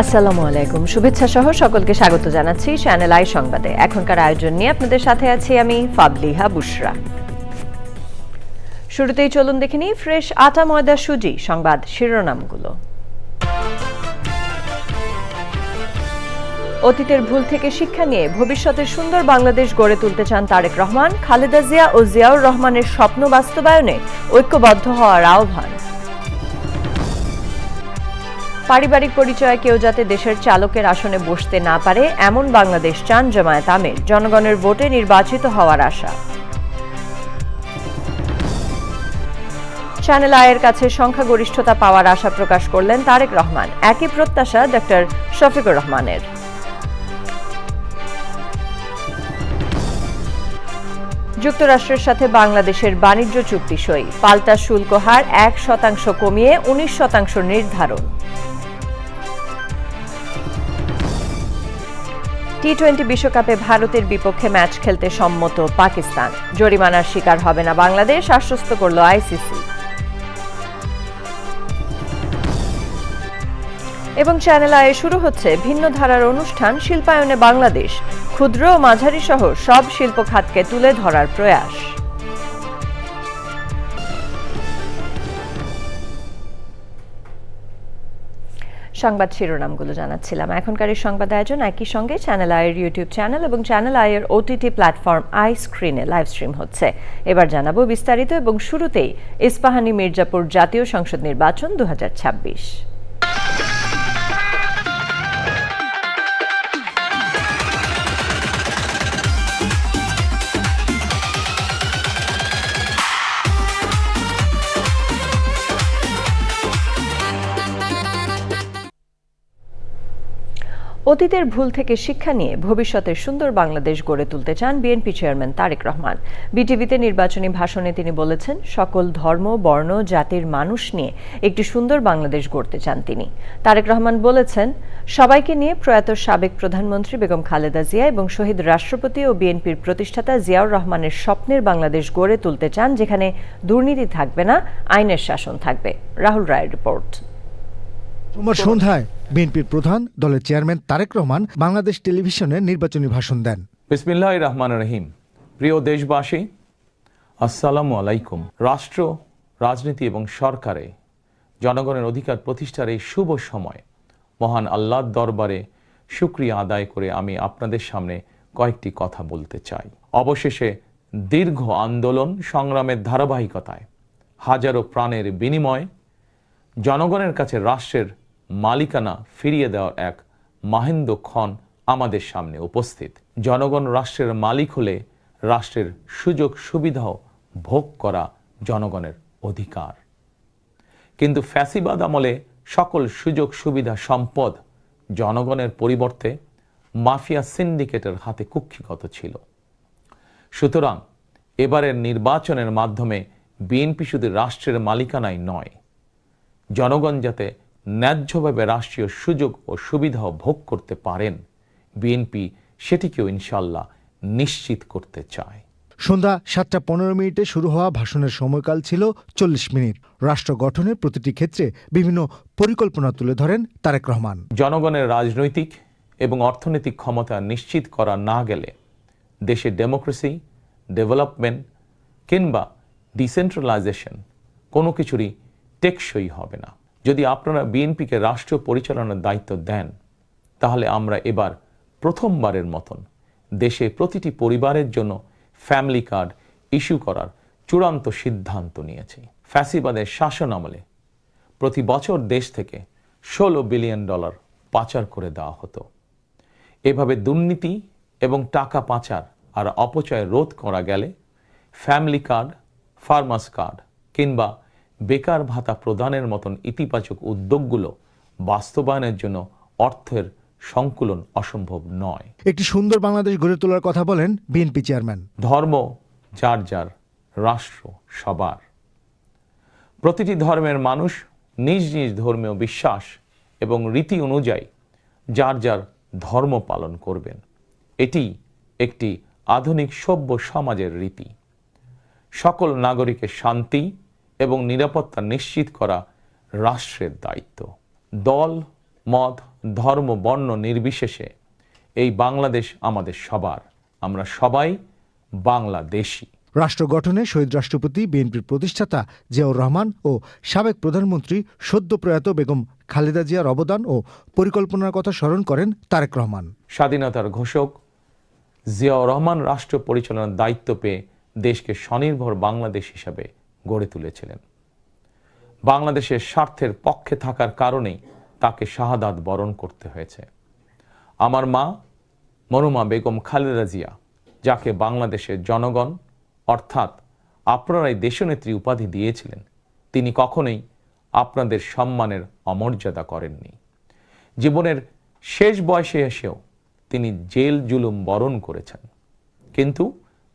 আসসালামু আলাইকুম, শুভেচ্ছা সহ সকলকে স্বাগত জানাচ্ছি চ্যানেল আই সংবাদে। এখনকার আয়োজন নিয়ে আপনাদের সাথে আছি আমি ফাবলিহা বুশরা। শুরুতেই চলুন দেখে নিই ফ্রেশ আটা ময়দা সুজি সংবাদ শিরোনামগুলো। অতীতের ভুল থেকে শিক্ষা নিয়ে ভবিষ্যতের সুন্দর বাংলাদেশ গড়ে তুলতে চান তারেক রহমান। খালেদা জিয়া ও জিয়াউর রহমানের স্বপ্ন বাস্তবায়নে ঐক্যবদ্ধ হওয়ার আহ্বান। পারিবারিক পরিচয়ে কেউ যাতে দেশের চালকের আসনে বসতে না পারে এমন বাংলাদেশ চান জামায়াত আমির। জনগণের ভোটে নির্বাচিত হওয়ার আশা। চ্যানেল আইয়ের কাছে সংখ্যাগরিষ্ঠতা পাওয়ার আশা প্রকাশ করলেন তারেক রহমান। একই প্রত্যাশা ডক্টর শফিকুর রহমানের। যুক্তরাষ্ট্রের সাথে বাংলাদেশের বাণিজ্য চুক্তি সই। পাল্টা শুল্ক হার 1% কমিয়ে 19% নির্ধারণ। টি-20 বিশ্বকাপে ভারতের বিপক্ষে ম্যাচ খেলতে সম্মত পাকিস্তান। জরিমানার শিকার হবে না বাংলাদেশ, আশ্বস্ত করল আইসিসি। এবং চ্যানেল আয়ে শুরু হচ্ছে ভিন্ন ধারার অনুষ্ঠান শিল্পায়নে বাংলাদেশ। ক্ষুদ্র ও মাঝারি সহ সব শিল্প খাতকে তুলে ধরার প্রয়াস। সংবাদ শিরোনামগুলো জানাচ্ছিলাম। এখনকার এই সংবাদ আয়োজন একই সঙ্গে চ্যানেল আইয়ের ইউটিউব চ্যানেল এবং চ্যানেল আইয়ের ওটিটি প্ল্যাটফর্ম আই স্ক্রিনে লাইভ স্ট্রিম হচ্ছে। এবার জানাবো বিস্তারিত এবং শুরুতেই ইস্পাহানি মির্জাপুর জাতীয় সংসদ নির্বাচন 2026। অতীতের ভুল থেকে শিক্ষা নিয়ে ভবিষ্যতের সুন্দর বাংলাদেশ গড়ে তুলতে চান বিএনপি চেয়ারম্যান তারেক রহমান। বিটিভিতে নির্বাচনী ভাষণে তিনি বলেছেন, সকল ধর্ম বর্ণ জাতির মানুষ নিয়ে একটি সুন্দর বাংলাদেশ গড়তে চান তিনি। তারেক রহমান বলেছেন, সবাইকে নিয়ে প্রয়াত সাবেক প্রধানমন্ত্রী বেগম খালেদা জিয়া এবং শহীদ রাষ্ট্রপতি ও বিএনপির প্রতিষ্ঠাতা জিয়াউর রহমানের স্বপ্নের বাংলাদেশ গড়ে তুলতে চান, যেখানে দুর্নীতি থাকবে না, আইনের শাসন থাকবে। রাহুল রায়ের রিপোর্ট। সোমবার সন্ধ্যায় বিএনপির প্রধান দলের চেয়ারম্যান তারেক রহমান বাংলাদেশ টেলিভিশনে নির্বাচনী ভাষণ দেন। বিসমিল্লাহির রহমানির রহিম। প্রিয় দেশবাসী, আসসালামু আলাইকুম। রাষ্ট্র, রাজনীতি এবং সরকারে জনগণের অধিকার প্রতিষ্ঠার এই শুভ সময় মহান আল্লাহর দরবারে শুকরিয়া আদায় করে আমি আপনাদের সামনে কয়েকটি কথা বলতে চাই। অবশেষে দীর্ঘ আন্দোলন সংগ্রামের ধারাবাহিকতায় হাজারো প্রাণের বিনিময়ে জনগণের কাছে রাষ্ট্রের মালিকানা ফিরিয়ে দেওয়ার এক মাহেন্দ্র ক্ষণ আমাদের সামনে উপস্থিত। জনগণ রাষ্ট্রের মালিক হলে রাষ্ট্রের সুযোগ সুবিধাও ভোগ করা জনগণের অধিকার। কিন্তু ফ্যাসিবাদ আমলে সকল সুযোগ সুবিধা সম্পদ জনগণের পরিবর্তে মাফিয়া সিন্ডিকেটের হাতে কুক্ষিগত ছিল। সুতরাং এবারের নির্বাচনের মাধ্যমে বিএনপি শুধু রাষ্ট্রের মালিকানায় নয়, জনগণ যাতে ন্যায্যভাবে রাষ্ট্রীয় সুযোগ ও সুবিধাও ভোগ করতে পারেন, বিএনপি সেটিকেও ইনশাল্লাহ নিশ্চিত করতে চায়। সন্ধ্যা 7:15 শুরু হওয়া ভাষণের সময়কাল ছিল 40 মিনিট। রাষ্ট্র গঠনের প্রতিটি ক্ষেত্রে বিভিন্ন পরিকল্পনা তুলে ধরেন তারেক রহমান। জনগণের রাজনৈতিক এবং অর্থনৈতিক ক্ষমতা নিশ্চিত করা না গেলে দেশে ডেমোক্রেসি, ডেভেলপমেন্ট কিংবা ডিসেন্ট্রালাইজেশন কোনো কিছুরই টেকসই হবে না। যদি আপনারা বিএনপিকে রাষ্ট্রীয় পরিচালনার দায়িত্ব দেন, তাহলে আমরা এবার প্রথমবারের মতন দেশে প্রতিটি পরিবারের জন্য ফ্যামিলি কার্ড ইস্যু করার চূড়ান্ত সিদ্ধান্ত নিয়েছি। ফ্যাসিবাদের শাসন আমলে প্রতি বছর দেশ থেকে $16 বিলিয়ন পাচার করে দেওয়া হতো। এভাবে দুর্নীতি এবং টাকা পাচার আর অপচয় রোধ করা গেলে ফ্যামিলি কার্ড, ফার্মার্স কার্ড কিংবা বেকার ভাতা প্রদানের মতন ইতিবাচক উদ্যোগগুলো বাস্তবায়নের জন্য অর্থের সংকুলন অসম্ভব নয়। একটি সুন্দর বাংলাদেশ গড়ে তোলার কথা বলেন বিএনপি চেয়ারম্যান। ধর্ম যার যার, রাষ্ট্র সবার। প্রতিটি ধর্মের মানুষ নিজ নিজ ধর্মীয় বিশ্বাস এবং রীতি অনুযায়ী যার যার ধর্ম পালন করবেন। এটি একটি আধুনিক সভ্য সমাজের রীতি। সকল নাগরিকের শান্তি এবং নিরাপত্তা নিশ্চিত করা রাষ্ট্রের দায়িত্ব। দল, মত, ধর্ম, বর্ণ নির্বিশেষে এই বাংলাদেশ আমাদের সবার। আমরা সবাই বাংলাদেশী। রাষ্ট্র গঠনে শহীদ রাষ্ট্রপতি, বিএনপির প্রতিষ্ঠাতা জিয়াউর রহমান ও সাবেক প্রধানমন্ত্রী সদ্য প্রয়াত বেগম খালেদা জিয়ার অবদান ও পরিকল্পনার কথা স্মরণ করেন তারেক রহমান। স্বাধীনতার ঘোষক জিয়াউর রহমান রাষ্ট্র পরিচালনার দায়িত্ব পেয়ে দেশকে স্বনির্ভর বাংলাদেশ হিসাবে গড়ে তুলেছিলেন। বাংলাদেশের স্বার্থের পক্ষে থাকার কারণেই তাকে শাহাদাত বরণ করতে হয়েছে। আমার মা মরহুমা বেগম খালেদা জিয়া, যাকে বাংলাদেশের জনগণ অর্থাৎ আপনারাই দেশনেত্রী উপাধি দিয়েছিলেন, তিনি কখনোই আপনাদের সম্মানের অমর্যাদা করেননি। জীবনের শেষ বয়সে এসেও তিনি জেল জুলুম বরণ করেছেন, কিন্তু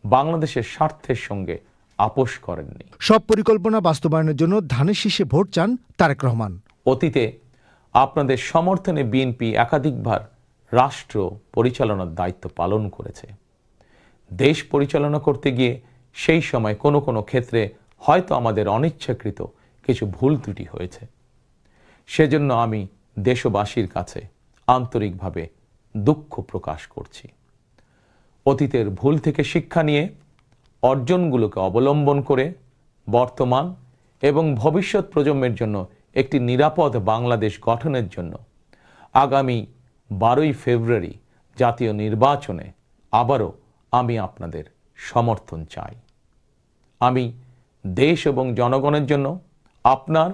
বাংলাদেশের স্বার্থের সঙ্গে আপোষ করেননি। সব পরিকল্পনা বাস্তবায়নের জন্য ধানের শীষে ভোট চান তারেক রহমান। অতীতে আপনাদের সমর্থনে বিএনপি একাধিকবার রাষ্ট্র পরিচালনার দায়িত্ব পালন করেছে। দেশ পরিচালনা করতে গিয়ে সেই সময় কোনো কোনো ক্ষেত্রে হয়তো আমাদের অনিচ্ছাকৃত কিছু ভুল ত্রুটি হয়েছে। সেজন্য আমি দেশবাসীর কাছে আন্তরিকভাবে দুঃখ প্রকাশ করছি। অতীতের ভুল থেকে শিক্ষা নিয়ে অর্জনগুলোকে অবলম্বন করে বর্তমান এবং ভবিষ্যৎ প্রজন্মের জন্য একটি নিরাপদ বাংলাদেশ গঠনের জন্য আগামী 12ই ফেব্রুয়ারি জাতীয় নির্বাচনে আবারও আমি আপনাদের সমর্থন চাই। আমি দেশ এবং জনগণের জন্য, আপনার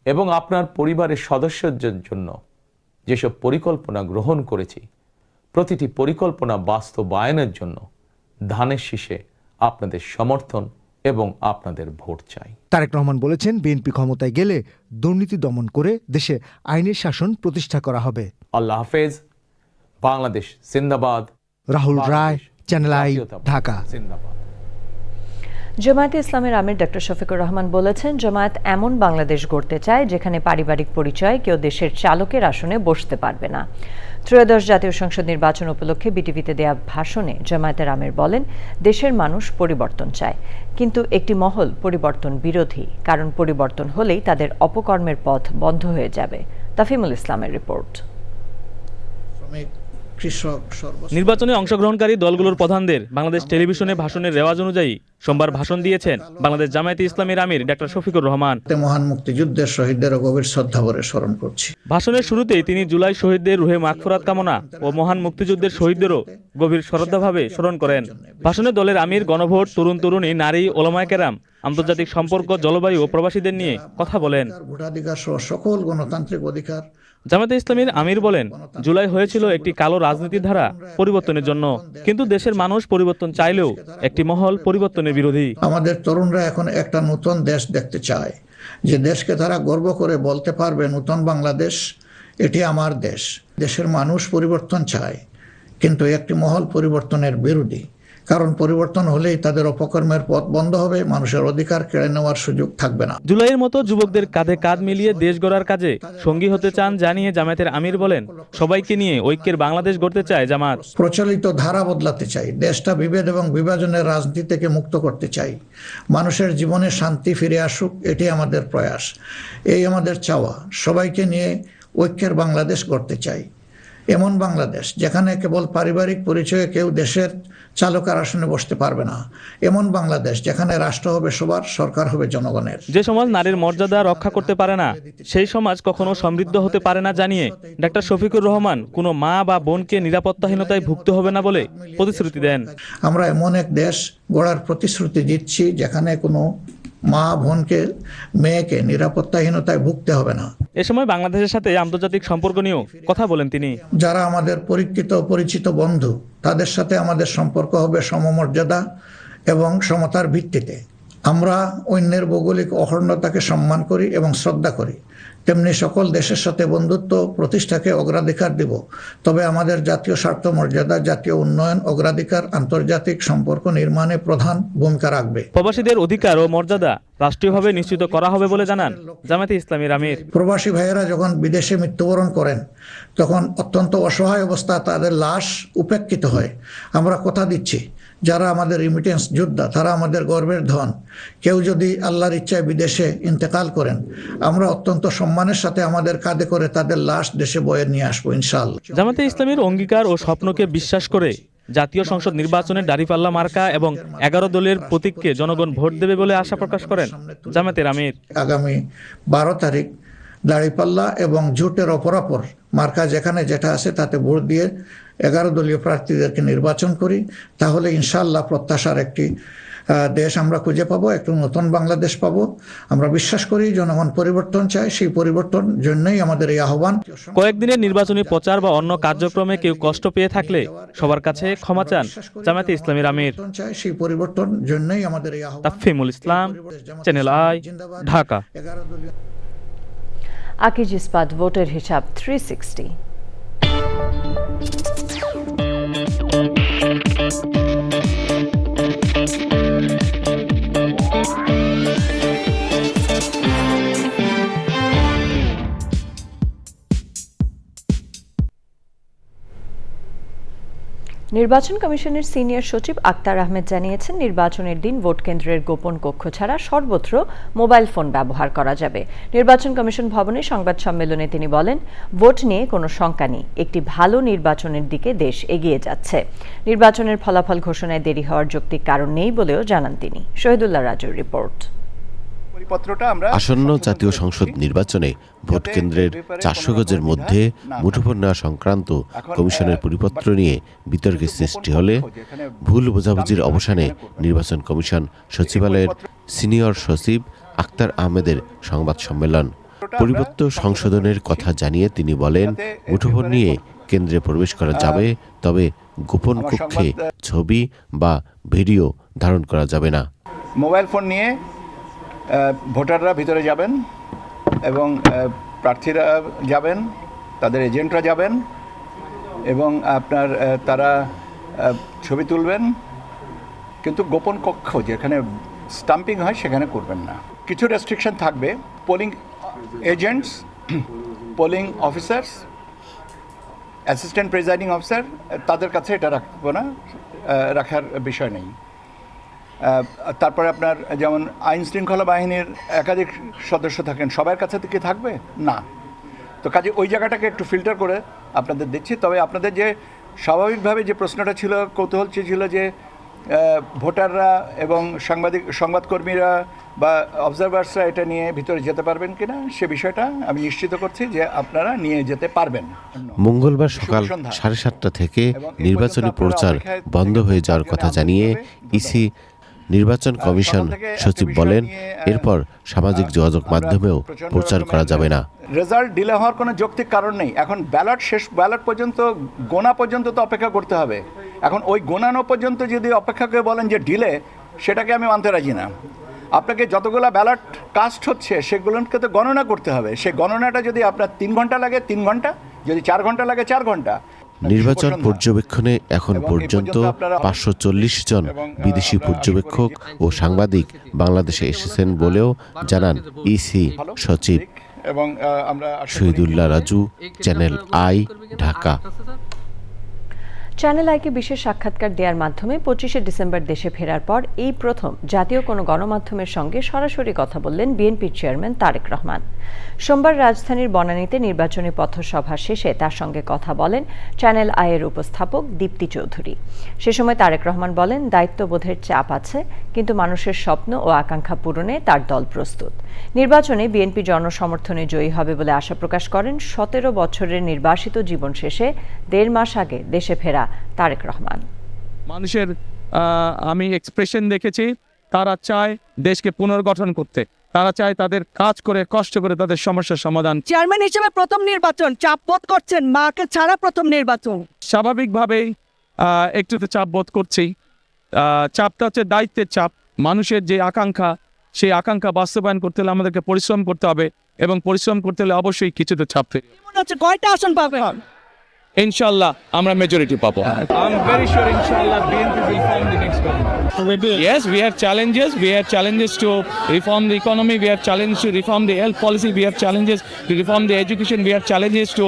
এবং আপনার পরিবারের সদস্যদের জন্য যেসব পরিকল্পনা গ্রহণ করেছি, প্রতিটি পরিকল্পনা বাস্তবায়নের জন্য ধানের শীষে আপনাদের সমর্থন এবং আপনাদের ভোট চাই। তারেক রহমান বলেছেন, বিএনপি ক্ষমতায় গেলে দুর্নীতি দমন করে দেশে আইনের শাসন প্রতিষ্ঠা করা হবে। আল্লাহ হাফেজ। বাংলাদেশ জিন্দাবাদ। রাহুল রায়, চ্যানেল আই, ঢাকা। জিন্দাবাদ। জামায়াতে ইসলামের আমির ডক্টর শফিকুর রহমান বলেছেন, জামায়াত এমন বাংলাদেশ গড়তে চায় যেখানে পারিবারিক পরিচয় কেউ দেশের চালকের আসনে বসতে পারবে না। ত্রয়োদশ জাতীয় সংসদ নির্বাচন উপলক্ষে বিটিভিতে দেয়া ভাষণে জামায়াতের আমির বলেন, দেশের মানুষ পরিবর্তন চায়, কিন্তু একটি মহল পরিবর্তন বিরোধী, কারণ পরিবর্তন হলেই তাদের অপকর্মের পথ বন্ধ হয়ে যাবে। তাফিমুল ইসলামের রিপোর্ট। নির্বাচনে অংশগ্রহণকারী দলগুলোর প্রধানদের বাংলাদেশ টেলিভিশনে ভাষণের রেওয়াজ অনুযায়ী সোমবার ভাষণ দিয়েছেন বাংলাদেশ জামায়াতে ইসলামীর আমির ডক্টর শফিকুর রহমান। মহান মুক্তিযুদ্ধের শহীদদের গভীর শ্রদ্ধা ভরে স্মরণ করছি। ভাষণের শুরুতেই তিনি জুলাই শহীদদের রুহে মাগফিরাত কামনা ও মহান মুক্তিযুদ্ধের শহীদদেরও গভীর শ্রদ্ধাভাবে স্মরণ করেন। ভাষণে দলের আমির গণভোট, তরুণ তরুণী, নারী, ওলামায়ে কেরাম, আন্তর্জাতিক সম্পর্ক, জলবায়ু ও প্রবাসীদের নিয়ে কথা বলেন। ভোটাধিকার সহ সকল গণতান্ত্রিক অধিকার। জামায়াতে ইসলামীর আমির বলেন, জুলাই হয়েছিল একটি কালো রাজনীতির ধারা পরিবর্তনের জন্য, কিন্তু দেশের মানুষ পরিবর্তন চাইলেও একটি মহল পরিবর্তনের বিরোধী। আমাদের তরুণরা এখন একটা নতুন দেশ দেখতে চায়, যে দেশকে তারা গর্ব করে বলতে পারবে, নতুন বাংলাদেশ, এটি আমার দেশ। দেশের মানুষ পরিবর্তন চায়, কিন্তু একটি মহল পরিবর্তনের বিরোধী, কারণ পরিবর্তন হলেই তাদের অপকর্মের পথ বন্ধ হবে, মানুষের অধিকার কেড়ে নেওয়ার সুযোগ থাকবে না। জুলাইয়ের মতো যুবকদের কাঁধে কাঁধ মিলিয়ে দেশ গড়ার কাজে সঙ্গী হতে চান জানিয়ে জামায়াতের আমির বলেন, সবাইকে নিয়ে ঐক্যের বাংলাদেশ গড়তে চায় জামাত। প্রচলিত ধারা বদলাতে চাই, দেশটা বিভেদ এবং বিভাজনের রাজনীতি থেকে মুক্ত করতে চাই, মানুষের জীবনে শান্তি ফিরে আসুক, এটি আমাদের প্রয়াস, এই আমাদের চাওয়া। সবাইকে নিয়ে ঐক্যের বাংলাদেশ গড়তে চাই, এমন বাংলাদেশ যেখানে কেবল পারিবারিক পরিচয়ে কেউ দেশের চালকের আসনে বসতে পারবে না, এমন বাংলাদেশ যেখানে রাষ্ট্র হবে সবার, সরকার হবে জনগণের। যে সমাজ নারীর মর্যাদা রক্ষা করতে পারে না, সেই সমাজ কখনো সমৃদ্ধ হতে পারে না জানিয়ে ডক্টর শফিকুর রহমান কোনো মা বা বোনকে নিরাপত্তাহীনতায় ভুগতে হবে না বলে প্রতিশ্রুতি দেন। আমরা এমন এক দেশ গড়ার প্রতিশ্রুতি দিচ্ছি যেখানে কোনো মা বোনকে, মেয়েকে নিরাপত্তাহীনতায় ভুগতে হবে না। এ সময় বাংলাদেশের সাথে আন্তর্জাতিক সম্পর্ক নিয়েও কথা বলেন তিনি। যারা আমাদের পরিচিত পরিচিত বন্ধু, তাদের সাথে আমাদের সম্পর্ক হবে সমমর্যাদা এবং সমতার ভিত্তিতে। আমরা অন্যের ভৌগোলিক অখণ্ডতাকে সম্মান করি এবং শ্রদ্ধা করি, তেমনি সকল দেশের সাথে বন্ধুত্ব প্রতিষ্ঠাকে অগ্রাধিকার দিব। তবে আমাদের জাতীয় স্বার্থ, মর্যাদা, জাতীয় উন্নয়ন, অগ্রাধিকার, আন্তর্জাতিক সম্পর্ক নির্মাণে প্রধান ভূমিকা রাখবে। প্রবাসীদের অধিকার ও মর্যাদা রাষ্ট্রীয়ভাবে নিশ্চিত করা হবে বলে জানান জামায়াতে ইসলামীর আমির। প্রবাসী ভাইয়েরা যখন বিদেশে মৃত্যুবরণ করেন, তখন অত্যন্ত অসহায় অবস্থা তাদের লাশ উপেক্ষিত হয়। আমরা কথা দিচ্ছি যারা আমাদের রিমিটেন্স যোদ্ধা, তারা আমাদের গর্বের ধন। কেউ যদি আল্লাহর ইচ্ছায় বিদেশে ইন্তেকাল করেন, আমরা অত্যন্ত সম্মানের সাথে আমাদের কাঁধে করে তাদের লাশ দেশে বয়ে নিয়ে আসবো ইনশাআল্লাহ। জামায়াতে ইসলামীর অঙ্গীকার ও স্বপ্নকে বিশ্বাস করে জাতীয় সংসদ নির্বাচনে দাঁড়িপাল্লা মার্কা এবং 11 দলের প্রতীককে জনগণ ভোট দেবে বলে আশা প্রকাশ করেন জামায়াতের আমির। আগামী 12 তারিখ দাঁড়িপাল্লা এবং জোটের অপরাপর মার্কা যেখানে যেটা আছে তাতে ভোট দিয়ে 11 দলীয় প্রার্থীদেরকে নির্বাচন করি, তাহলে ইনশাআল্লাহ প্রত্যাশার একটি দেশ আমরা খুঁজে পাবো, একটু নতুন বাংলাদেশ পাবো। আমরা বিশ্বাস করি জনগণ পরিবর্তন চায়, সেই পরিবর্তন জন্যই আমাদের এই আহ্বান। কয়েকদিনের নির্বাচনী প্রচার বা অন্য কার্যক্রমে কেউ কষ্ট পেয়ে থাকলে সবার কাছে ক্ষমা চান জামায়াতে ইসলামীর আমির। সেই পরিবর্তন জন্যই আমাদের এই আহ্বান। তাফহিমুল ইসলাম, চ্যানেল আই, ঢাকা। আকিজ ইস্পাত ভোটের হিসাব 360। নির্বাচন কমিশনের সিনিয়র সচিব আক্তার আহমেদ জানিয়েছেন, নির্বাচনের দিন ভোট কেন্দ্রের গোপন কক্ষ ছাড়া সর্বত্র মোবাইল ফোন ব্যবহার করা যাবে। নির্বাচন কমিশন ভবনে সংবাদ সম্মেলনে তিনি বলেন, ভোট নিয়ে কোনো শঙ্কা নেই, একটি ভালো নির্বাচনের দিকে দেশ এগিয়ে যাচ্ছে। নির্বাচনের ফলাফল ঘোষণায় দেরি হওয়ার যৌক্তিক কারণ নেই বলেও জানান তিনি। শহীদুল্লাহ রাজুর রিপোর্ট। আসন্ন জাতীয় সংসদ নির্বাচনে ভোট কেন্দ্রের 400 গজের মধ্যে মুঠোফোন নেওয়া সংক্রান্ত কমিশনের পরিপত্র নিয়ে বিতর্কের সৃষ্টি হলে ভুল বোঝাবুঝির অবসানে নির্বাচন কমিশন সচিবালয়ের সিনিয়র সচিব আক্তার আহমেদের সংবাদ সম্মেলন। পরিপত্র সংশোধনের কথা জানিয়ে তিনি বলেন, মুঠোফোন নিয়ে কেন্দ্রে প্রবেশ করা যাবে, তবে গোপন কক্ষে ছবি বা ভিডিও ধারণ করা যাবে না। মোবাইল ফোন নিয়ে ভোটাররা ভিতরে যাবেন এবং প্রার্থীরা যাবেন, তাদের এজেন্টরা যাবেন এবং তারা ছবি তুলবেন, কিন্তু গোপন কক্ষ যেখানে স্টাম্পিং হয় সেখানে করবেন না। কিছু রেস্ট্রিকশন থাকবে। Polling agents, polling officers, assistant presiding officer, তাদের কাছে এটা রাখবো না, রাখার বিষয় নেই। তারপরে আপনার যেমন আইন শৃঙ্খলা বাহিনীর একাধিক সদস্য থাকেন, সবার কাছে কি থাকবে না। তো কাজে ওই জায়গাটাকে একটু ফিল্টার করে আপনাদের দিচ্ছি। তবে আপনাদের যে স্বাভাবিকভাবে যে প্রশ্নটা ছিল, কৌতূহল ছিল যে ভোটাররা এবং সংবাদকর্মীরা বা অবজারভার্সরা এটা নিয়ে ভিতরে যেতে পারবেন কিনা, সে বিষয়টা আমি নিশ্চিত করছি যে আপনারা নিয়ে যেতে পারবেন। মঙ্গলবার সকাল 7:30 থেকে নির্বাচনী প্রচার বন্ধ হয়ে যাওয়ার কথা জানিয়ে ইসি নির্বাচন কমিশন সচিব বলেন, এরপর সামাজিক যোগাযোগ মাধ্যমেও প্রচার করা যাবে না। রেজাল্ট ডিলে হওয়ার কোনো যৌক্তিক কারণ নেই। এখন ব্যালট পর্যন্ত গোনা পর্যন্ত তো অপেক্ষা করতে হবে। এখন ওই গোনানো পর্যন্ত যদি অপেক্ষা করে বলেন যে ডিলে, সেটাকে আমি মানতে রাজি না। আপনাকে যতগুলো ব্যালট কাস্ট হচ্ছে সেগুলোকে তো গণনা করতে হবে। সেই গণনাটা যদি আপনার 3 ঘন্টা লাগে 3 ঘন্টা, যদি 4 ঘন্টা লাগে 4 ঘন্টা। নির্বাচন পর্যবেক্ষণে এখন পর্যন্ত 540 জন বিদেশি পর্যবেক্ষক ও সাংবাদিক বাংলাদেশে এসেছেন বলেও জানান ইসি সচিব। Shahidullah Raju, channel I, Dhaka. চ্যানেল আইকে বিশেষ সাক্ষাৎকার দেওয়ার মাধ্যমে 25শে ডিসেম্বর দেশে ফেরার পর এই প্রথম জাতীয় কোনো গণমাধ্যমের সঙ্গে সরাসরি কথা বললেন বিএনপির চেয়ারম্যান তারেক রহমান। সোমবার রাজধানীর বনানীতে নির্বাচনী পথসভা শেষে তার সঙ্গে কথা বলেন চ্যানেল আইয়ের উপস্থাপক দীপ্তি চৌধুরী। সে সময় তারেক রহমান বলেন, দায়িত্ববোধের চাপ আছে, কিন্তু মানুষের স্বপ্ন ও আকাঙ্ক্ষা পূরণে তার দল প্রস্তুত। নির্বাচনে বিএনপি জনসমর্থনে জয়ী হবে বলে আশা প্রকাশ করেন 17 বছরের নির্বাসিত জীবন শেষে 1.5 মাস আগে দেশে ফেরা তারেক রহমান। মানুষের আমি এক্সপ্রেশন দেখেছি, তারা চায় দেশকে পুনর্গঠন করতে, তারা চায় তাদের কাজ করে কষ্ট করে তাদের সমস্যার সমাধান। চেয়ারম্যান হিসেবে প্রথম নির্বাচন, চাপ বোধ করছেন? মাকে ছাড়া প্রথম নির্বাচন, স্বাভাবিকভাবেই একটু তো চাপ বোধ করছি। চাপটা হচ্ছে দায়িত্বের চাপ। মানুষের যে আকাঙ্ক্ষা, সেই আকাঙ্ক্ষা বাস্তবায়ন করতে হলে আমাদেরকে পরিশ্রম করতে হবে, এবং পরিশ্রম করতে হলে অবশ্যই কিছু তো চাপ। মনে হচ্ছে কয়টা আসন পাবে? ইনশাআল্লাহ আমরা মেজরিটি পাবো। I'm very sure inshallah BNP will form the next government. Yes, we have challenges. We have challenges to reform the economy. We have challenges to reform the health policy. We have challenges to reform the education. We have challenges to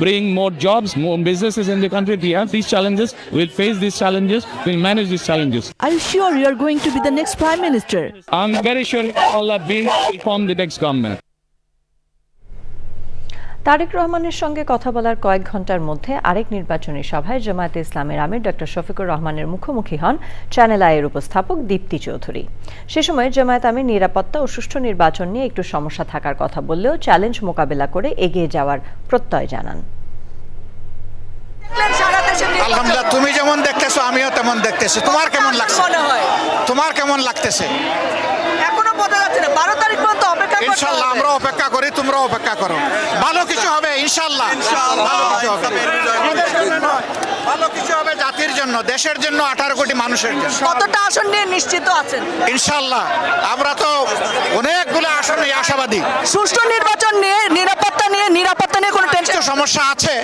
bring more jobs, more businesses in the country. We have these challenges. We'll face these challenges. We'll manage these challenges. Are you sure you are going to be the next Prime Minister? I'm very sure inshallah BNP will form the next government. Tarique রহমানের সঙ্গে কথা বলার কয়েক ঘন্টার মধ্যে আরেক নির্বাচনী সভায় জামায়াতে ইসলামের আমির ডক্টর শফিকুর রহমানের মুখোমুখি হন চ্যানেল আইয়ের উপস্থাপক দীপ্তি চৌধুরী। সে সময় জামায়াত আমির নিরাপত্তা ও সুষ্ঠু নির্বাচন নিয়ে একটু সমস্যা থাকার কথা বললেও চ্যালেঞ্জ মোকাবেলা করে এগিয়ে যাওয়ার প্রত্যয় জানান। আলহামদুলিল্লাহ, তুমি যেমন দেখতেছো আমিও তেমন দেখতেছি। তোমার কেমন লাগছে? তোমার কেমন লাগতেছে? এখনো বোঝা যাচ্ছে না, 12 তারিখ পর্যন্ত অপেক্ষা করতে হবে। ইনশাআল্লাহ আমরা অপেক্ষা করি, তোমরাও অপেক্ষা করো। ভালো কিছু হবে ইনশাআল্লাহ। ভালো কিছু হবে, আমাদের জন্য নয়, ভালো কিছু হবে জাতির জন্য, দেশের জন্য, 18 কোটি মানুষের জন্য। কতটা আসন নিয়ে নিশ্চিত আছেন? ইনশাআল্লাহ আমরা তো অনেকগুলো আসন নিয়ে আশাবাদী। সুষ্ঠু নির্বাচন নিয়ে, নিরাপত্তা নিয়ে কোনো টেনশন? সমস্যা আছে,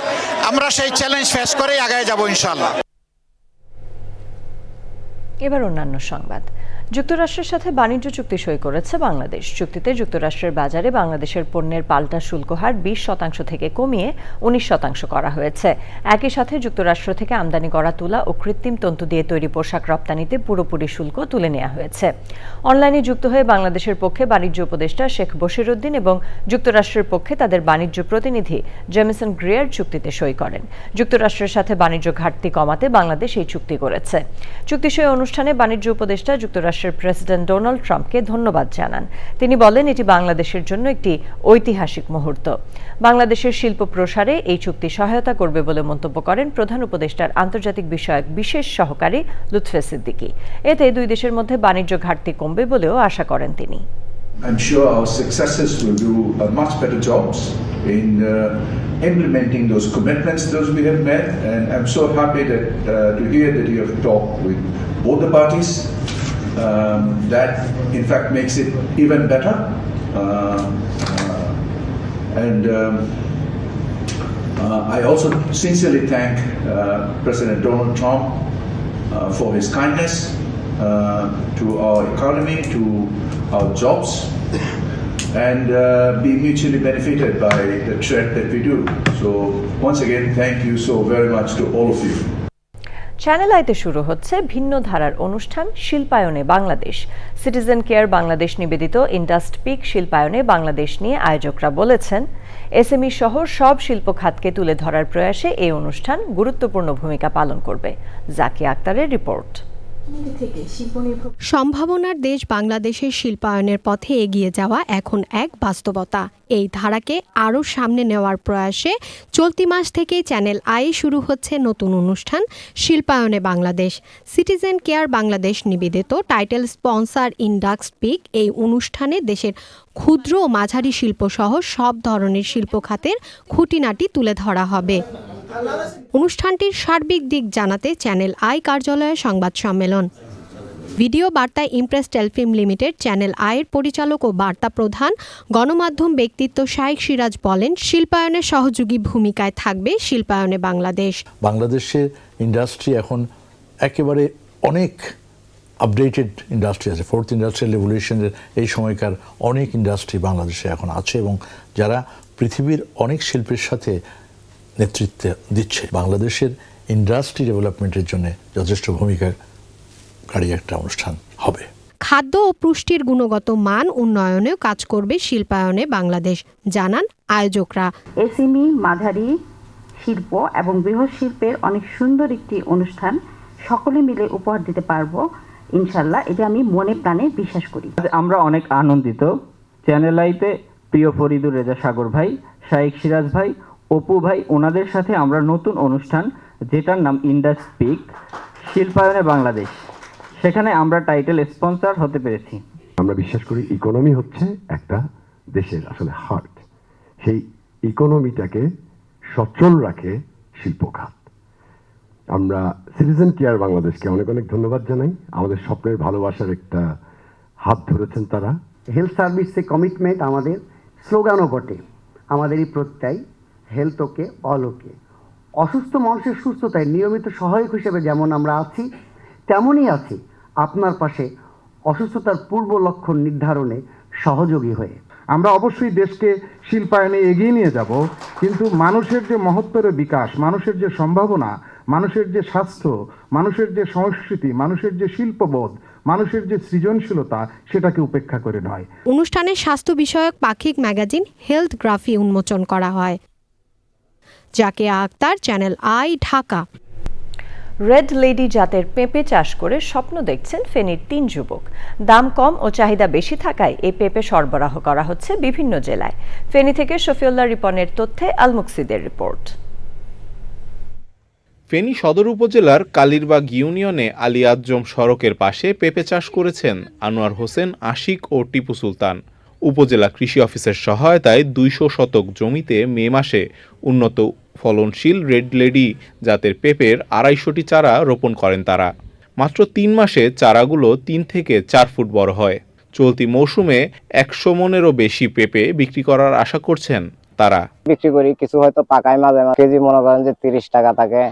আমরা সেই চ্যালেঞ্জ ফেস করেই আগায় যাব ইনশাআল্লাহ। এবার অন্যান্য সংবাদ। যুক্তরাষ্ট্রের সাথে বাণিজ্য চুক্তি সই করেছে বাংলাদেশ। চুক্তিতে যুক্তরাষ্ট্রের বাজারে বাংলাদেশের পণ্যের পাল্টা শুল্ক হার 20% থেকে কমিয়ে 19% করা হয়েছে। একই সাথে যুক্তরাষ্ট্র থেকে আমদানি করা তুলা ও কৃত্রিম তন্তু দিয়ে তৈরি পোশাক রপ্তানিতে পুরোপুরি শুল্ক তুলে নেওয়া হয়েছে। অনলাইনে যুক্ত হয়ে বাংলাদেশের পক্ষে বাণিজ্য উপদেষ্টা শেখ বশিরউদ্দিন এবং যুক্তরাষ্ট্রের পক্ষে তাদের বাণিজ্য প্রতিনিধি জেমিসন গ্রিয়ার চুক্তিতে সই করেন। যুক্তরাষ্ট্রের সাথে বাণিজ্য ঘাটতি কমাতে বাংলাদেশ এই চুক্তি করেছে। চুক্তি সই অনুষ্ঠানে বাণিজ্য উপদেষ্টা যুক্তরাষ্ট্রের প্রেসিডেন্ট ডোনাল্ড ট্রাম্পকে ধন্যবাদ জানান। তিনি বলেন, এটি বাংলাদেশের জন্য একটি ঐতিহাসিক মুহূর্ত। বাংলাদেশের শিল্প প্রসারে এই চুক্তি সহায়তা করবে বলে মন্তব্য করেন প্রধান উপদেষ্টার আন্তর্জাতিক বিষয়ক বিশেষ সহকারী লুৎফে সিদ্দিকী। এতে দুই দেশের মধ্যে বাণিজ্য ঘাটতি কমবে বলেও আশা করেন তিনি। I'm sure our successors will do much better jobs in implementing those commitments those we have made, and I'm so happy that to hear that you have talked with both the parties. That in fact makes it even better, and I also sincerely thank President Donald Trump for his kindness to our economy, to our jobs, and be mutually benefited by the trade that we do. So once again, thank you so very much to all of you. Channel আইতে শুরু হচ্ছে ভিন্ন ধারার অনুষ্ঠান শিল্পায়নে Bangladesh. Citizen care Bangladesh নিবেদিত ইন্ডাস্ট্রিক শিল্পায়নে বাংলাদেশ নিয়ে আয়োজকরা বলেছেন, এসএমই সহ সব শিল্প খাতকে তুলে ধরার প্রয়াসে এই অনুষ্ঠান গুরুত্বপূর্ণ ভূমিকা পালন করবে। জাকিয়া আক্তারের রিপোর্ট। সম্ভাবনার দেশ বাংলাদেশের শিল্পায়নের পথে এগিয়ে যাওয়া এখন এক বাস্তবতা। এই ধারাকে আরও সামনে নেওয়ার প্রয়াসে চলতি মাস থেকেই চ্যানেল আয়ে শুরু হচ্ছে নতুন অনুষ্ঠান শিল্পায়নে বাংলাদেশ। সিটিজেন কেয়ার বাংলাদেশ নিবেদিত টাইটেল স্পন্সর ইন্ডাস্ট্রিক এই অনুষ্ঠানে দেশের ক্ষুদ্র ও মাঝারি শিল্পসহ সব ধরনের শিল্প খাতের খুঁটিনাটি তুলে ধরা হবে। অনুষ্ঠানটির সার্বিক দিক জানাতে চ্যানেল আই কার্যালয়ে সংবাদ সম্মেলন। ভিডিও বার্তায় ইমপ্রেস টেলিফিল্ম লিমিটেড চ্যানেল আইয়ের পরিচালক ও বার্তা প্রধান গণমাধ্যম ব্যক্তিত্ব শাইখ সিরাজ বলেন, শিল্পায়নের সহযোগী ভূমিকায় থাকবে শিল্পায়নে বাংলাদেশ। বাংলাদেশের ইন্ডাস্ট্রি এখন একেবারে অনেক আপডেটেড ইন্ডাস্ট্রি আছে। ফোর্থ ইন্ডাস্ট্রিয়াল রেভলিউশনের এই সময়কার অনেক ইন্ডাস্ট্রি বাংলাদেশে এখন আছে এবং যারা পৃথিবীর অনেক শিল্পের সাথে নেতৃত্ব দিচ্ছে। বাংলাদেশের ইন্ডাস্ট্রি ডেভেলপমেন্টের জন্য যথেষ্ট ভূমিকাকারী একটা অনুষ্ঠান হবে। খাদ্য ও পুষ্টির গুণগত মান উন্নয়নেও কাজ করবে শিল্পায়নে বাংলাদেশ, জানান আয়োজকরা। এসএমই, মাঝারি শিল্প এবং বৃহৎ শিল্পের অনেক সুন্দর একটি অনুষ্ঠান সকলে মিলে উপহার দিতে পারবো ইনশাল্লাহ, এটা আমি মনে প্রাণে বিশ্বাস করি। আমরা অনেক আনন্দিত চ্যানেল আইতে প্রিয় ফরিদুর রেজা সাগর ভাই, শাইখ সিরাজ ভাই, অপু ভাই, ওনাদের সাথে আমরা নতুন অনুষ্ঠান যেটার নাম ইন্ডাস্ট্রিক শিল্পায়নে বাংলাদেশ, সেখানে আমরা টাইটেল স্পন্সর হতে পেরেছি। আমরা বিশ্বাস করি ইকোনমি হচ্ছে একটা দেশের আসলে হার্ট। সেই ইকোনমিটাকে সচল রাখে শিল্প খাত। আমরা সিটিজেন কেয়ার বাংলাদেশকে অনেক অনেক ধন্যবাদ জানাই। আমাদের স্বপ্নের ভালোবাসার একটা হাত ধরেছেন তারা। হেলথ সার্ভিসে কমিটমেন্ট আমাদের স্লোগানও বটে। আমাদেরই প্রত্যয় হেলথ ওকে, অল ওকে। অসুস্থ মানুষের সুস্থতায় নিয়মিত সহায়ক হিসেবে যেমন আমরা আছি, তেমনই আছি আপনার পাশে অসুস্থতার পূর্ব লক্ষণ নির্ধারণে সহযোগী হয়ে। আমরা অবশ্যই দেশকে শিল্পায়নে এগিয়ে নিয়ে যাব, কিন্তু মানুষের যে মহত্তর বিকাশ, মানুষের যে সম্ভাবনা, মানুষের যে স্বাস্থ্য, মানুষের যে সংস্কৃতি, মানুষের যে শিল্পবোধ, মানুষের যে সৃজনশীলতা, সেটাকে উপেক্ষা করে নয়। অনুষ্ঠানে স্বাস্থ্য বিষয়ক পাক্ষিক ম্যাগাজিন হেলথ গ্রাফি উন্মোচন করা হয়। Zakia Akter, channel I, Dhaka. Red lady জাতের পেঁপে চাষ করে স্বপ্ন দেখছেন ফেনীর 3 যুবক। দাম কম ও চাহিদা বেশি থাকায় এই পেঁপে সরবরাহ করা হচ্ছে বিভিন্ন জেলায়। ফেনী থেকে শফিউল্লাহ রিপনের তথ্যে আল মুকসিদের রিপোর্ট। ফেনী সদর উপজেলার কালিরবাগ ইউনিয়নে আলী আজম সড়কের পাশে পেঁপে চাষ করেছেন আনোয়ার হোসেন, আশিক ও টিপু সুলতান। উপজেলা কৃষি অফিসের সহায়তায় 200 শতক জমিতে মে মাসে উন্নত ফলনশীল রেড লেডি জাতের পেঁপের 250টি চারা রোপণ করেন তারা। মাত্র 3 মাসে চারাগুলো 3 থেকে 4 ফুট বড় হয়। চলতি মৌসুমে 100 মনেরও বেশি পেঁপে বিক্রি করার আশা করছেন তারা। বিক্রি করি, কিছু হয়তো পাকায়, মাঝে মাঝে কেজি মনে করেন যে 30 টাকা থাকে,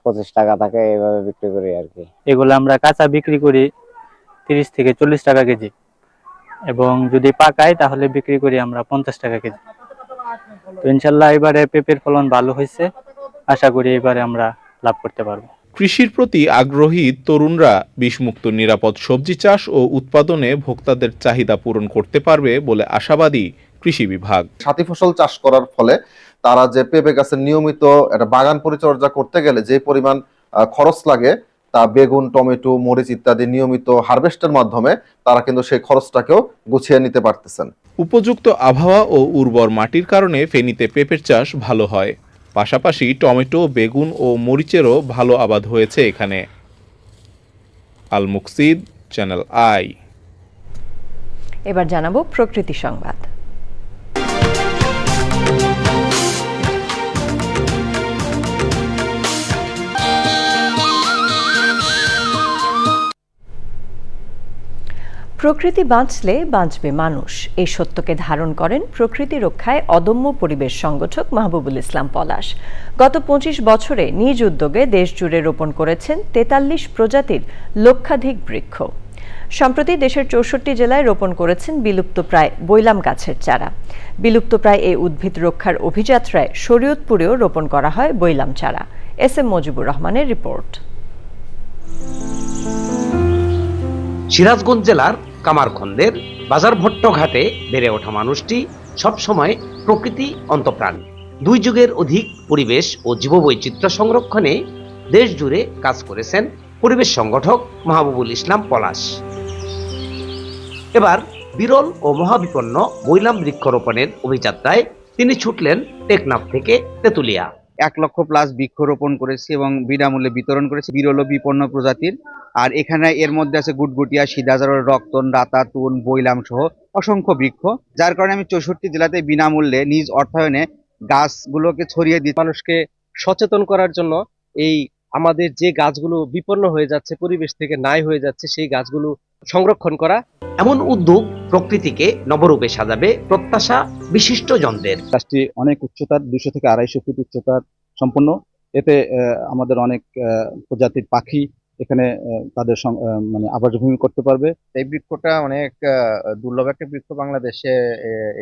25 টাকা থাকে, এইভাবে বিক্রি করি আর কি। এগুলো আমরা কাঁচা বিক্রি করি 30 থেকে 40 টাকা কেজি, এবং যদি পাকায় তাহলে বিক্রি করি আমরা 50 টাকা কেজি। তো ইনশাল্লাহ এবারে পেঁপের ফলন ভালো হয়েছে, আশা করি এবারে আমরা লাভ করতে পারবো। কৃষির প্রতি আগ্রহী তরুণরা বিষমুক্ত নিরাপদ সবজি চাষ ও উৎপাদনে ভোক্তাদের চাহিদা পূরণ করতে পারবে বলে আশাবাদী কৃষি বিভাগ। সাথী ফসল চাষ করার ফলে তারা যে পেঁপে গাছের নিয়মিত একটা বাগান পরিচর্যা করতে গেলে যে পরিমাণ খরচ লাগে, তা বেগুন, টমেটো, মরিচ ইত্যাদি নিয়মিত হারভেস্টের মাধ্যমে তারা কিন্তু সেই খরচটাকেও গুছিয়ে নিতে পারতেছেন। উপযুক্ত আবহাওয়া ও উর্বর মাটির কারণে ফেনীতে পেঁপের চাষ ভালো হয়। পাশাপাশি টমেটো, বেগুন ও মরিচেরও ভালো আবাদ হয়েছে এখানে। আল মুকসিদ, চ্যানেল আই। এবার জানাবো প্রকৃতি সংবাদ। প্রকৃতি বাঁচলে বাঁচবে মানুষ, এই সত্যকে ধারণ করেন প্রকৃতি রক্ষায় অদম্য পরিবেশ সংগঠক মাহবুবুল ইসলাম পলাশ। গত 25 বছরে নিজ উদ্যোগে দেশ জুড়ে রোপণ করেছেন 43 প্রজাতির লক্ষাধিক বৃক্ষ। সম্প্রতি দেশের 64 জেলায় রোপণ করেছেন বিলুপ্ত প্রায় বৈলাম গাছের চারা। বিলুপ্ত প্রায় এই উদ্ভিদ রক্ষার অভিযাত্রায় শরীয়তপুরেও রোপণ করা হয় বৈলাম চারা। এস এম মজিবুর রহমানের রিপোর্ট। সিরাজগঞ্জ জেলার কামারখন্দের বাজারভট্ট ঘাটে বেড়ে ওঠা মানুষটি সবসময় প্রকৃতি অন্তঃপ্রাণ। 2 যুগের অধিক পরিবেশ ও জীববৈচিত্র্য সংরক্ষণে দেশ জুড়ে কাজ করেছেন পরিবেশ সংগঠক মাহবুবুল ইসলাম পলাশ। এবার বিরল ও মহাবিপন্ন বৈলাম বৃক্ষরোপণের অভিযাত্রায় তিনি ছুটলেন টেকনাফ থেকে তেতুলিয়া। 1 লক্ষ প্লাস বৃক্ষরোপণ করেছি এবং বিনামূল্যে বিতরণ করেছি বিরল ও বিপন্ন প্রজাতির। আর এখানে এর মধ্যে আছে গুটগুটিয়া, সিদাজর, রক্তন, রাতা, তুন, বৈলাম সহ অসংখ্য বৃক্ষ, যার কারণে আমি 64 জেলাতে বিনামূল্যে নিজ অর্থায়নে গাছগুলোকে ছড়িয়ে দিই। মানুষকে সচেতন করার জন্য এই আমাদের যে গাছগুলো বিপন্ন হয়ে যাচ্ছে, পরিবেশ থেকে নাই হয়ে যাচ্ছে, সেই গাছগুলো সংরক্ষণ করা। এমন উদ্যোগ প্রকৃতিকে নবরূপে সাজাবে প্রত্যাশা বিশিষ্ট জনদের। গাছটি অনেক উচ্চতার, 200 থেকে 250 ফুট উচ্চতার সম্পন্ন। এতে আমাদের অনেক প্রজাতির পাখি এখানে তাদের মানে আবাসভূমি করতে পারবে। এই বৃক্ষটা অনেক দুর্লভ একটা বৃক্ষ, বাংলাদেশে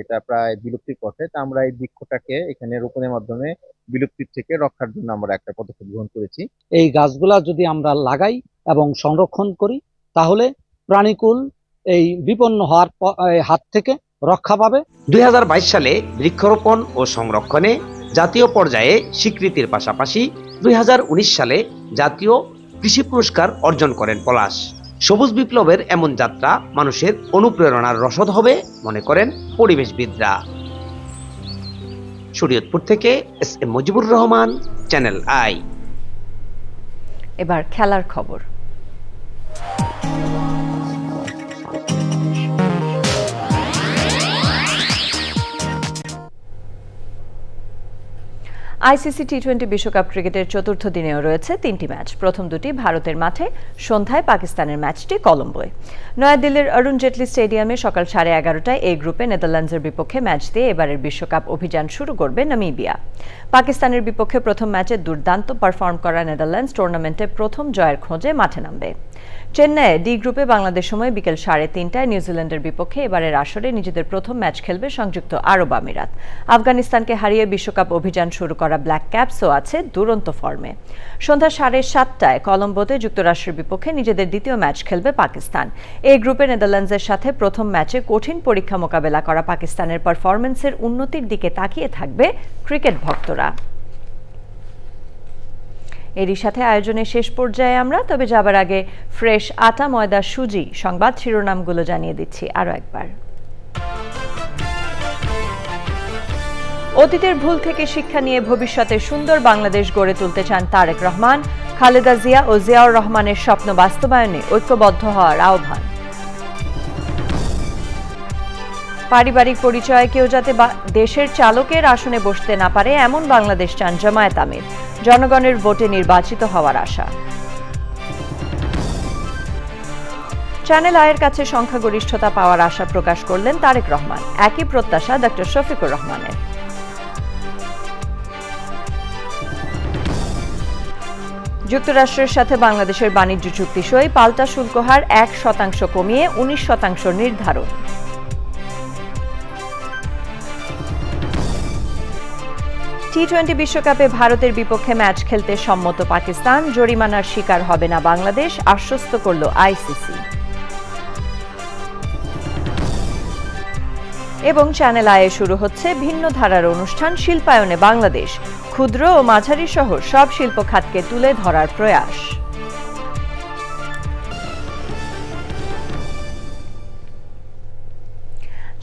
এটা প্রায় বিলুপ্তির পথে। তা আমরা এই বৃক্ষটাকে এখানে রোপণের মাধ্যমে বিলুপ্তির থেকে রক্ষার জন্য আমরা একটা পদক্ষেপ গ্রহণ করেছি। এই গাছগুলা যদি আমরা লাগাই এবং সংরক্ষণ করি তাহলে প্রাণীকুল এই বিপন্ন হওয়ার হাত থেকে রক্ষা পাবে। 2022 সালে বৃক্ষরোপণ ও সংরক্ষণে জাতীয় পর্যায়ে স্বীকৃতির পাশাপাশি 2019 সালে জাতীয় কৃষি পুরস্কার অর্জন করেন পলাশ। সবুজ বিপ্লবের এমন যাত্রা মানুষের অনুপ্রেরণার রসদ হবে মনে করেন পরিবেশবিদরা। শরীয়তপুর থেকে S M Mujibur Rahman, channel I. এবার খেলার খবর। আইসিসি টি-20 বিশ্বকাপ ক্রিকেটের চতুর্থ দিনেও রয়েছে 3টি ম্যাচ। প্রথম দুটি ভারতের মাঠে, সন্ধ্যায় পাকিস্তানের ম্যাচটি কলম্বোয়। নয়াদিল্লির অরুণ জেটলি স্টেডিয়ামে সকাল 11:30টায় এই গ্রুপে নেদারল্যান্ডসের বিপক্ষে ম্যাচ দিয়ে এবারের বিশ্বকাপ অভিযান শুরু করবে নামিবিয়া। পাকিস্তানের বিপক্ষে প্রথম ম্যাচে দুর্দান্ত পারফর্ম করা নেদারল্যান্ডস টুর্নামেন্টে প্রথম জয়ের খোঁজে মাঠে নামবে। চেন্নাইয়ে ডি গ্রুপে বাংলাদেশ সময় বিকেল 3:30টায় নিউজিল্যান্ডের বিপক্ষে এবারের আসরে নিজেদের প্রথম ম্যাচ খেলবে সংযুক্ত আরব আমিরাত। আফগানিস্তানকে হারিয়ে বিশ্বকাপ অভিযান শুরু করা ব্ল্যাক ক্যাপসও আছে দুরন্ত ফর্মে। সন্ধ্যা 7:30টায় কলম্বোতে যুক্তরাষ্ট্রের বিপক্ষে নিজেদের দ্বিতীয় ম্যাচ খেলবে পাকিস্তান। এই গ্রুপে নেদারল্যান্ডসের সাথে প্রথম ম্যাচে কঠিন পরীক্ষা মোকাবেলা করা পাকিস্তানের পারফরম্যান্সের উন্নতির দিকে তাকিয়ে থাকবে ক্রিকেট ভক্তরা। এরই সাথে আয়োজনের শেষ পর্যায়ে আমরা, তবে যাবার আগে ফ্রেশ আটা, ময়দা, সুজি সংবাদ শিরোনামগুলো জানিয়ে দিচ্ছি আরও একবার। অতীতের ভুল থেকে শিক্ষা নিয়ে ভবিষ্যতে সুন্দর বাংলাদেশ গড়ে তুলতে চান তারেক রহমান। খালেদা জিয়া ও জিয়াউর রহমানের স্বপ্ন বাস্তবায়নে ঐক্যবদ্ধ হওয়ার আহ্বান। পারিবারিক পরিচয়ে কেউ যাতে দেশের চালকের আসনে বসতে না পারে এমন বাংলাদেশ চান জামায়াত আমির। জনগণের ভোটে নির্বাচিত হওয়ার আশা। চ্যানেল আয়ের কাছে সংখ্যাগরিষ্ঠতা পাওয়ার আশা প্রকাশ করলেন তারেক রহমান। একই প্রত্যাশা ডক্টর শফিকুর রহমানের। যুক্তরাষ্ট্রের সাথে বাংলাদেশের বাণিজ্য চুক্তি সই, পাল্টা শুল্ক হার 1% কমিয়ে 19% নির্ধারণ। টি-20 বিশ্বকাপে ভারতের বিপক্ষে ম্যাচ খেলতে সম্মত পাকিস্তান। জরিমানার শিকার হবে না বাংলাদেশ, আশ্বস্ত করল আইসিসি। এবং চ্যানেল আয়ে শুরু হচ্ছে ভিন্ন ধারার অনুষ্ঠান শিল্পায়নে বাংলাদেশ। ক্ষুদ্র ও মাঝারি সহ সব শিল্প খাতকে তুলে ধরার প্রয়াস।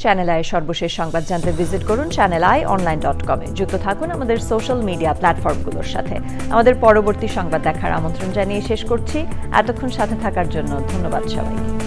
চ্যানেল আই সর্বশেষ সংবাদ জানতে ভিজিট করুন channelionline.com এ। যুক্ত থাকুন আমাদের সোশ্যাল মিডিয়া প্ল্যাটফর্মগুলোর সাথে। আমাদের পরবর্তী সংবাদ দেখার আমন্ত্রণ জানিয়ে শেষ করছি। এতক্ষণ সাথে থাকার জন্য ধন্যবাদ সবাইকে।